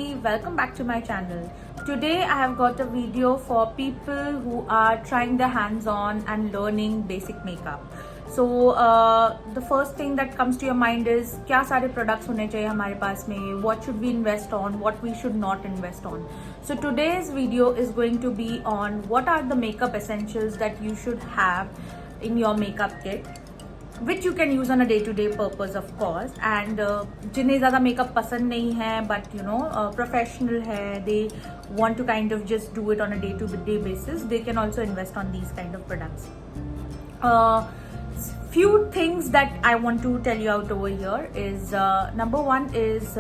everybody, welcome back to my channel. Today I have got a video for people who are trying their hands on and learning basic makeup. So the first thing that comes to your mind is क्या सारे products होने चाहिए हमारे पास में, what should we invest on, what we should not invest on. So today's video is going to be on what are the makeup essentials that you should have in your makeup kit, which you can use on a day-to-day purpose of course. And जिन्हें ज़्यादा makeup पसंद नहीं है but you know professional है, they want to kind of just do it on a day-to-day basis, they can also invest on these kind of products. Few things that I want to tell you out over here is number one is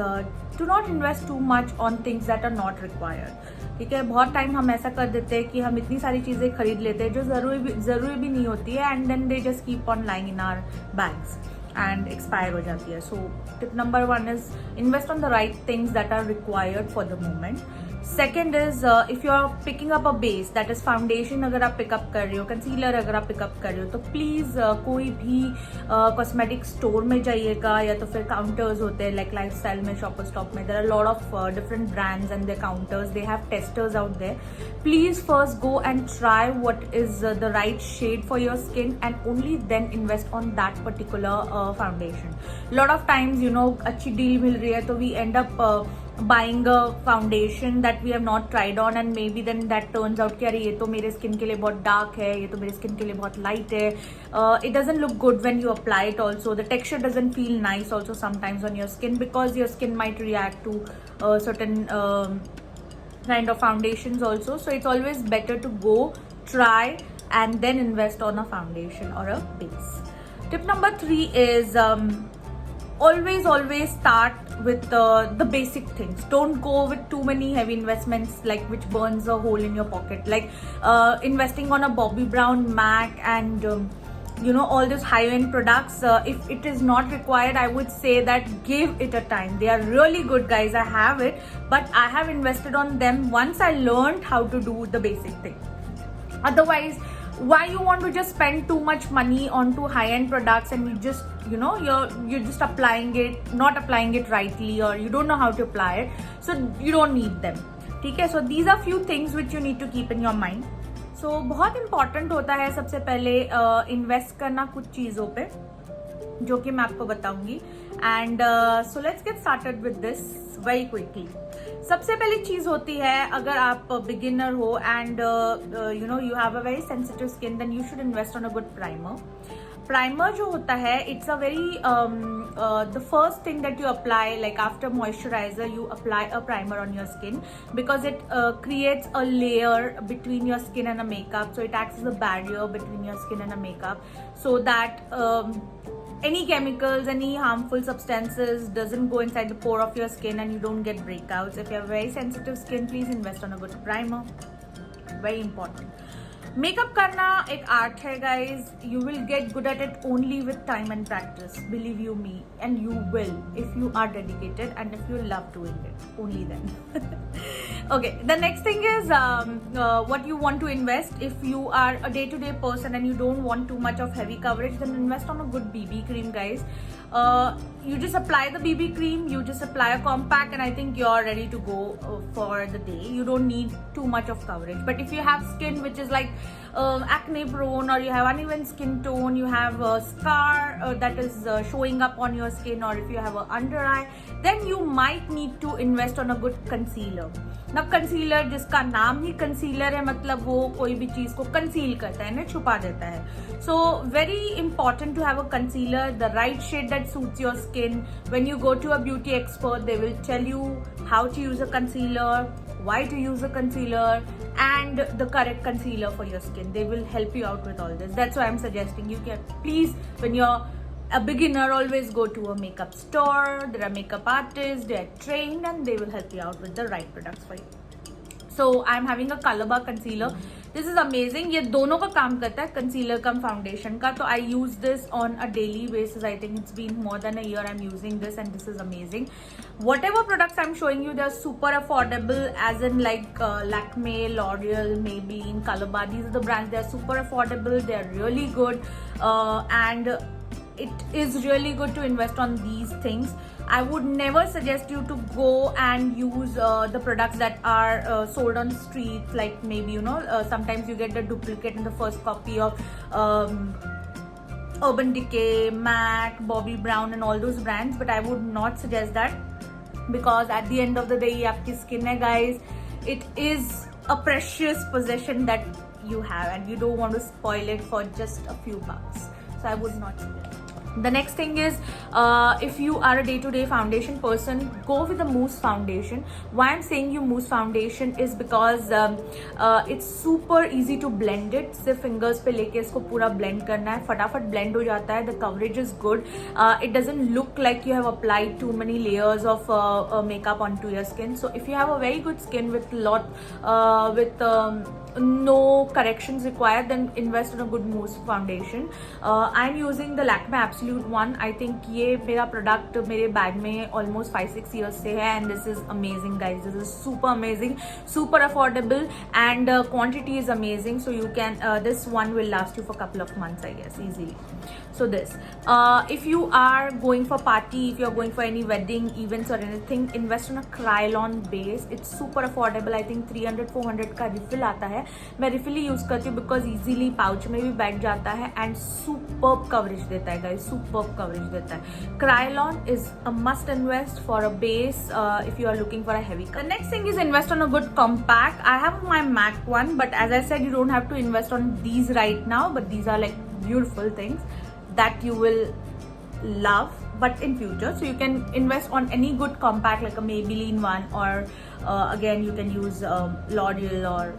do not invest too much on things that are not required. ठीक है, बहुत time हम ऐसा कर देते हैं कि हम इतनी सारी चीज़ें खरीद लेते हैं जो ज़रूरी भी नहीं होती है, and then they just keep on lying in our bags and expire हो जाती है. So tip number one is invest on the right things that are required for the moment. Second is if you are picking up a base that is foundation, अगर आप pickup कर रहे हो, concealer अगर आप पिकअप कर रहे हो, तो प्लीज कोई भी कॉस्मेटिक स्टोर में जाइएगा या तो फिर काउंटर्स होते हैं लाइक लाइफस्टाइल में, शॉपर स्टॉप में, there are lot of different brands and their counters, they have testers out there. Please first go and try what is the right shade for your skin and only then invest on that particular foundation. Lot of times you know अच्छी deal मिल रही है तो we end up buying a foundation that we have not tried on and maybe then that turns out कि अरे ये तो मेरे स्किन के लिए बहुत डार्क है, ये तो मेरे स्किन के लिए बहुत लाइट है. It doesn't look good when you apply it also. The texture doesn't feel nice also sometimes on your skin because your skin might react to certain kind of foundations also. So it's always better to go try and then invest on a foundation or a base. Tip number 3 is always start with the basic things. Don't go with too many heavy investments like which burns a hole in your pocket, like investing on a Bobbi Brown, MAC and you know all those high-end products. If it is not required, I would say that give it a time. They are really good, guys. I have it, but I have invested on them once I learned how to do the basic thing. Otherwise, why you want to just spend too much money onto high-end products and you just you know you're just not applying it rightly, or you don't know how to apply it, so you don't need them. ठीक है, so these are few things which you need to keep in your mind. So बहुत important होता है सबसे पहले invest करना कुछ चीज़ों पे जो कि मैं आपको बताऊंगी. And so let's get started with this very quickly. सबसे पहली चीज होती है, अगर आप बिगिनर हो and you know you have a very sensitive skin, then you should invest on a good primer. Primer जो होता है, it's a very the first thing that you apply, like after moisturiser you apply a primer on your skin because it creates a layer between your skin and a makeup, so it acts as a barrier between your skin and a makeup, so that any chemicals, any harmful substances doesn't go inside the pore of your skin and you don't get breakouts. If you have very sensitive skin, please invest on a good primer. Very important. Makeup करना एक art है guys. You will get good at it only with time and practice, believe you me, and you will if you are dedicated and if you love doing it, only then. Okay, the next thing is what you want to invest. If you are a day-to-day person and you don't want too much of heavy coverage, then invest on a good BB cream, guys. You just apply the BB cream, you just apply a compact, and I think you're ready to go for the day. You don't need too much of coverage. But if you have skin which is like acne prone, or you have uneven skin tone, you have a scar that is showing up on your skin, or if you have an under eye, then you might need to invest on a good concealer. Now concealer, जिसका नाम ही concealer है, मतलब वो कोई भी चीज को conceal करता है ना, छुपा देता है. So very important to have a concealer, the right shade that suits your skin. When you go to a beauty expert, they will tell you how to use a concealer, why to use a concealer, and the correct concealer for your skin. They will help you out with all this. That's why I'm suggesting you can please, when you're a beginner, always go to a makeup store. There are makeup artists, they are trained and they will help you out with the right products for you. So I'm having a Colorbar concealer. This is amazing. ये दोनों का काम करता है, concealer कम foundation का. तो I use this on a daily basis. I think it's been more than a year I'm using this and this is amazing. Whatever products I'm showing you, they're super affordable, as in like Lakme, L'Oreal, Maybelline, Colorbar. These are the brands. They're super affordable. They're really good and it is really good to invest on these things. I would never suggest you to go and use the products that are sold on streets, like maybe, sometimes you get the duplicate in the first copy of Urban Decay, MAC, Bobbi Brown and all those brands, but I would not suggest that, because at the end of the day ये आपकी skin है guys, it is a precious possession that you have and you don't want to spoil it for just a few bucks. So I would not suggest. The next thing is, if you are a day-to-day foundation person, go with the Mousse foundation. Why I'm saying you Mousse foundation is because it's super easy to blend it. सिर्फ fingers पे लेके इसको पूरा blend करना है, फटाफट blend हो जाता है. The coverage is good. It doesn't look like you have applied too many layers of makeup onto your skin. So if you have a very good skin with no corrections required, then invest in a good Mousse foundation. I'm using the Lakme Absolute one. I think ये मेरा product मेरे bag में almost 5-6 years से है, and this is amazing guys. This is super amazing, super affordable, and quantity is amazing. So you can this one will last you for a couple of months, I guess, easily. So this, if you are going for party, if you are going for any wedding events or anything, invest on a Krylon base. It's super affordable. I think 300-400 का refill आता है. मैं refill ही use करती हूँ because easily pouch में भी बैठ जाता है एंड सुपर्ब कवरेज देता है गाइस, सुपर्ब कवरेज देता है. Krylon is a must invest for a base if you are looking for a heavy. The next thing is invest on a good compact. I have my MAC one, but as I said, you don't have to invest on these right now, but these are like beautiful things that you will love but in future. So you can invest on any good compact like a Maybelline one, or again you can use L'Oreal or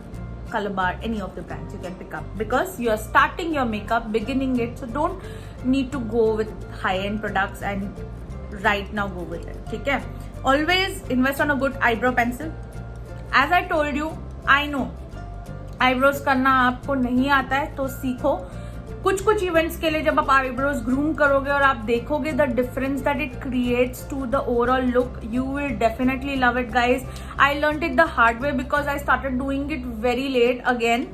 Calabar, any of the brands you can pick up, because you are starting your makeup, beginning it, so don't need to go with high-end products and right now go with it. ठीक है? Always invest on a good eyebrow pencil. As I told you, I know eyebrows करना आपको नहीं आता है तो सीखो. कुछ इवेंट्स के लिए जब आप आईब्रोज ग्रूम करोगे और आप देखोगे the difference that it creates to the overall look, you will definitely love it guys. I learned it the hard way because I started doing it very late again,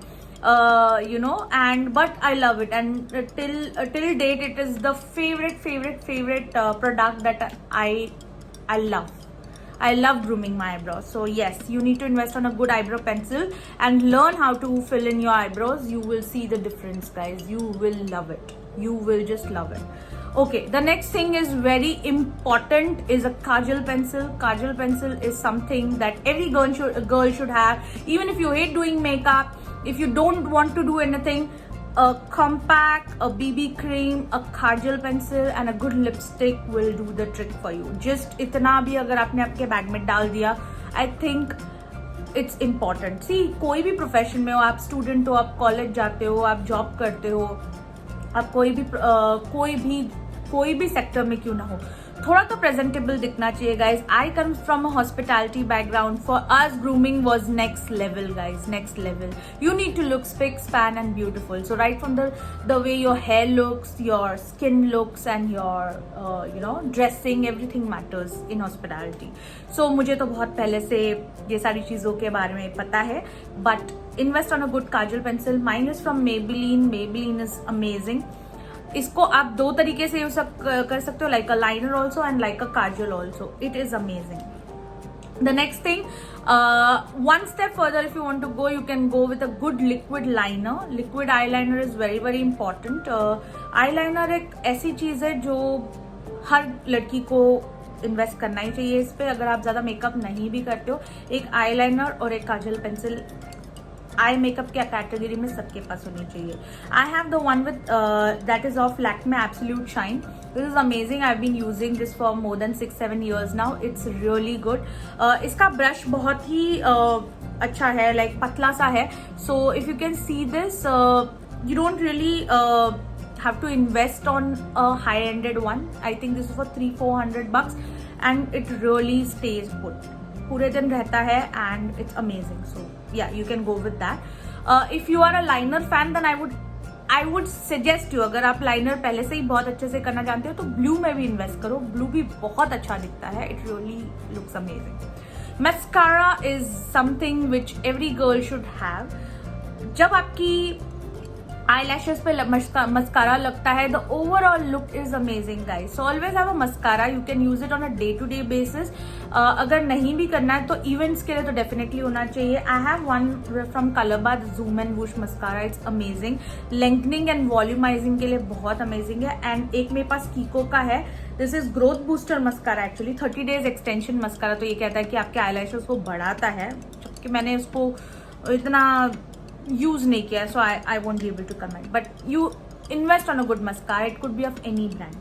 and but I love it, and till date it is the favorite product that I love. I love grooming my eyebrows. So yes, you need to invest on a good eyebrow pencil and learn how to fill in your eyebrows. You will see the difference guys. You will love it. You will just love it. Okay, the next thing is very important, is a kajal pencil. Kajal pencil is something that every girl should have. Even if you hate doing makeup, if you don't want to do anything, a compact, a BB cream, a kajal pencil and a good lipstick will do the trick for you. Just इतना भी अगर आपने आपके bag में डाल दिया, I think it's important. See, कोई भी प्रोफेशन में हो, आप स्टूडेंट हो, आप कॉलेज जाते हो, आप जॉब करते हो, आप कोई भी सेक्टर में क्यों ना हो, थोड़ा तो प्रेजेंटेबल दिखना चाहिए guys. I come from a hospitality background. For us grooming was next level guys, next level. You need to look spick span and beautiful. So right from the way your hair looks, your skin looks and your dressing, everything matters in hospitality. So मुझे तो बहुत पहले से ये सारी चीज़ों के बारे में पता है. But invest on a good Kajal pencil. Mine is from Maybelline. Maybelline is amazing. इसको आप दो तरीके से यूज कर सकते हो, like a liner also and like a Kajal also. It is amazing. The next thing, one step further, if you want to go, you can go with a good liquid liner. Liquid eyeliner is very important. Eyeliner एक ऐसी चीज है जो हर लड़की को invest करना ही चाहिए इस पे. अगर आप ज्यादा मेकअप नहीं भी करते हो, एक आईलाइनर और एक काजल पेंसिल आई मेकअप के कैटेगरी में सबके पास होनी चाहिए. I have the one with that is of Lakme Absolute Shine. This is amazing. I have been using this for more than 6-7 years now. It's really good. इसका brush बहुत ही अच्छा है, लाइक पतला सा है. So if you can see this, you don't really have to invest on a high-ended one. I think this is for 300-400 bucks and it really stays put. पूरे दिन रहता है and it's amazing. So yeah, you can go with that. If you are a liner fan, then I would suggest you, अगर आप liner पहले से ही बहुत अच्छे से करना जानते हो तो ब्लू में भी इन्वेस्ट करो. ब्लू भी बहुत अच्छा दिखता है. It really looks amazing. Mascara is something which every girl should have. जब आपकी eyelashes पे mascara लगता है. The overall look is amazing guys. So always have a mascara. You can use it on a day to day basis. अगर नहीं भी करना है तो events के लिए तो definitely होना चाहिए. I have one from Colorbar, Zoom and Whoosh mascara. It's amazing. Lengthening and volumizing के लिए बहुत amazing है. And एक मेरे पास Kiko का है. This is growth booster mascara actually. 30 days extension mascara. तो ये कहता है कि आपके eyelashes को बढ़ाता है. जबकि मैंने उसको इतना यूज नहीं किया, so I won't be able to comment. But you invest on a good mascara. It could be of any brand.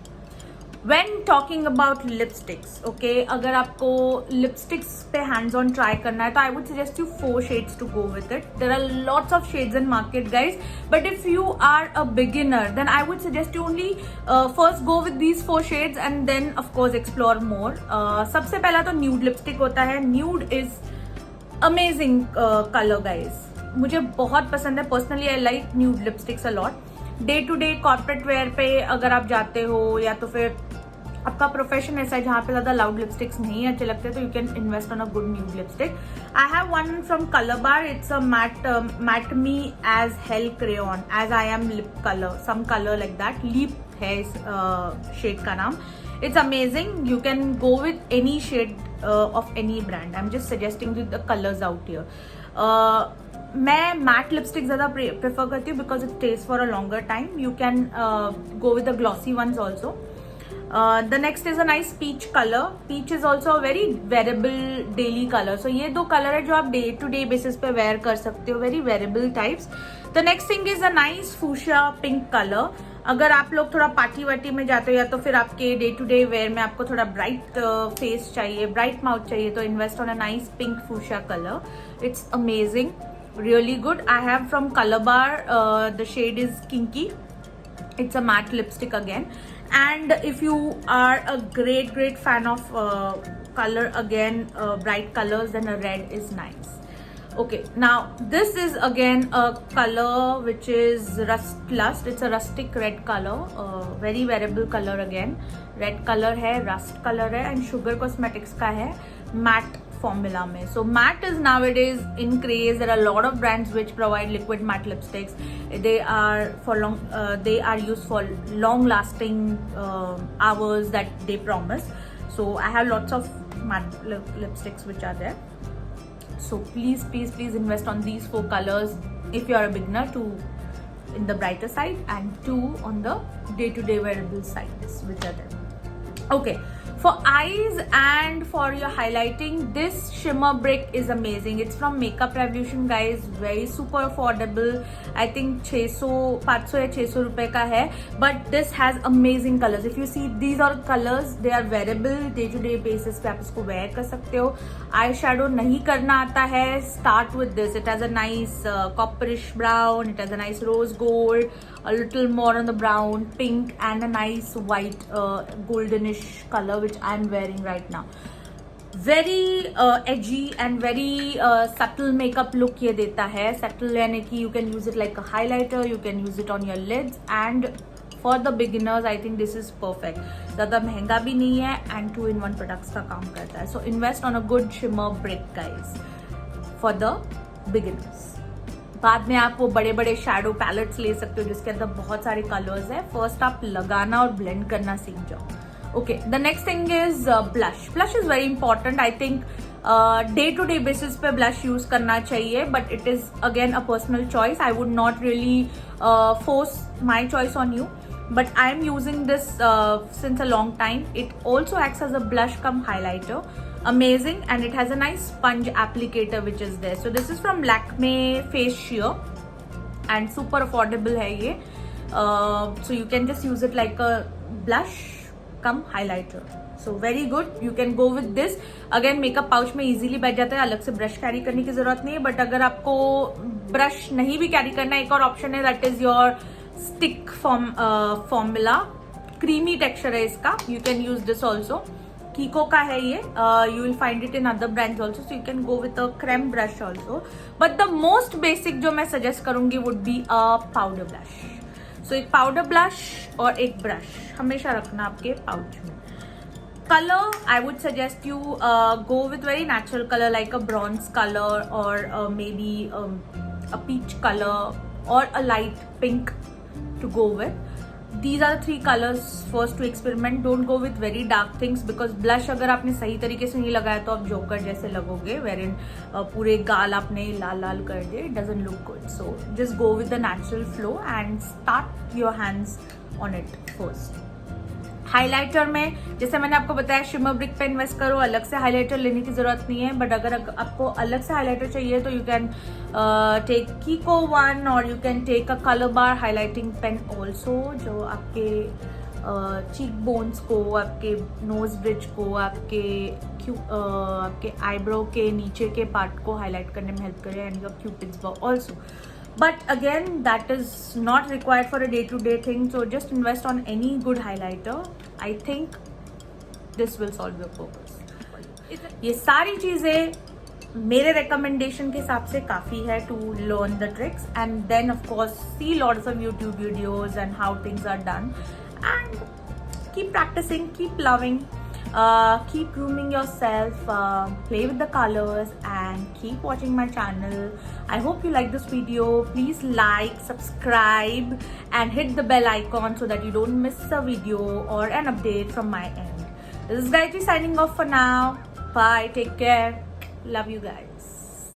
When talking about lipsticks, okay, अगर आपको लिपस्टिक्स पे हैंड्स ऑन ट्राई करना है तो I would suggest you 4 shades to go with it. There are lots of shades in market guys, but if you are a beginner then I would suggest you only first go with these 4 shades and then of course explore more. सबसे पहला तो nude lipstick होता है. Nude is amazing colour guys, मुझे बहुत पसंद है. Personally I like nude lipsticks a lot. Day to day corporate where पे अगर आप जाते हो या तो फिर आपका प्रोफेशन ऐसा है जहाँ पे ज्यादा लाउड लिपस्टिक्स नहीं अच्छे लगते, तो you can invest on a good nude lipstick. I have one from Colorbar. It's a matte me as hell crayon as I am lip colour, some colour like that. Lip है इस shade का नाम. It's amazing. You can go with any shade of any brand. I'm just suggesting you the colors out here. मैं matte lipstick ज़्यादा prefer करती हूँ because it stays for a longer time. You can go with the glossy ones also. The next is a nice peach colour. Peach is also a very wearable daily colour. So ये 2 colour है जो आप day to day basis पे wear कर सकते हो, very wearable types. The next thing is a nice fuchsia pink colour. अगर आप लोग थोड़ा पार्टी वार्टी में जाते हो या तो फिर आपके डे टू डे वेयर में आपको थोड़ा ब्राइट फेस चाहिए, ब्राइट माउथ चाहिए, तो invest on a nice pink fuchsia colour. It's amazing, really good. I have from Colorbar. The shade is Kinky. It's a matte lipstick again. And if you are a great fan of color again, bright colors, then a red is nice. Okay, now this is again a color which is Rust Lust. It's a rustic red color, very wearable color again. Red color है, rust color है, and Sugar Cosmetics का है matte formula में. So matte is nowadays in craze. There are a lot of brands which provide liquid matte lipsticks. They are for long. They are used for long-lasting hours that they promise. So I have lots of matte lipsticks which are there. So please invest on these 4 colors if you are a beginner, 2 in the brighter side and 2 on the day-to-day wearable sides which are there. Okay. For eyes and for your highlighting, this shimmer brick is amazing. It's from Makeup Revolution guys. Very super affordable. I think 500 या 600 रुपए का है. But this has amazing colors. If you see these are colors, they are wearable. Day to day basis पे आप इसको wear कर सकते हो. Eye shadow नहीं करना आता है, start with this. It has a nice copperish brown. It has a nice rose gold. A little more on the brown, pink, and a nice white goldenish color which I'm wearing right now. Very edgy and very subtle makeup look ये देता है. Subtle यानी कि you can use it like a highlighter, you can use it on your lids, and for the beginners I think this is perfect. ज़्यादा महंगा भी नहीं है and 2-in-1 products का काम करता है. So invest on a good shimmer brick guys for the beginners. बाद में आप वो बड़े बड़े शैडो पैलेट्स ले सकते हो जिसके अंदर बहुत सारे कलर्स है. फर्स्ट आप लगाना और ब्लेंड करना सीख जाओ. Okay, the next thing is blush. Blush is very important. I think day to day basis पे ब्लश यूज करना चाहिए, but it is again a personal choice. I would not really force my choice on you, but I am using this since a long time. It also acts as a blush cum highlighter. Amazing, and it has a nice sponge applicator which is there. So this is from Lakme Face Sheer and super affordable है ये. So you can just use it like a blush cum highlighter. So very good. You can go with this. Again makeup pouch में easily बैठ जाता है, अलग से brush carry करने की जरूरत नहीं है. But अगर आपको brush नहीं भी carry करना है, एक और option है, that is your stick formula. Creamy texture है इसका. You can use this also. Kiko का है ये. You will find it in other brands also. So you can go with a creme brush also. But the most basic जो मैं suggest करूँगी would be a powder blush. So एक powder blush और एक brush हमेशा रखना आपके pouch में. Color, I would suggest you go with very natural color like a bronze color or maybe a peach color. or a light pink to go with. These are the 3 colors first to experiment. Don't go with very dark things because blush अगर आपने सही तरीके से नहीं लगाया तो आप joker जैसे लगोगे, wherein पूरे गाल आपने लाल लाल कर दिए. It doesn't look good. So just go with the natural flow and start your hands on it first. Highlighter में जैसे मैंने आपको बताया शिमर ब्रिक पे इन्वेस्ट करो, अलग से हाइलाइटर लेने की जरूरत नहीं है. बट अगर आपको अलग से हाइलाइटर चाहिए तो you can take Kiko one और you can take a colour bar highlighting pen also, जो आपके चीक बोन्स को, आपके नोज ब्रिज को, आपके आईब्रो के नीचे के पार्ट को हाईलाइट करने में हेल्प करे and your cupids also. But again, that is not required for a day-to-day thing. So just invest on any good highlighter. I think this will solve your purpose. ये सारी चीजें मेरे recommendation के हिसाब से काफी है to learn the tricks, and then of course see lots of YouTube videos and how things are done, and keep practicing, keep loving. Keep grooming yourself, play with the colors, and keep watching my channel. I hope you like this video. Please like, subscribe, and hit the bell icon so that you don't miss a video or an update from my end. This is Gayatri signing off for now. Bye, take care, love you guys.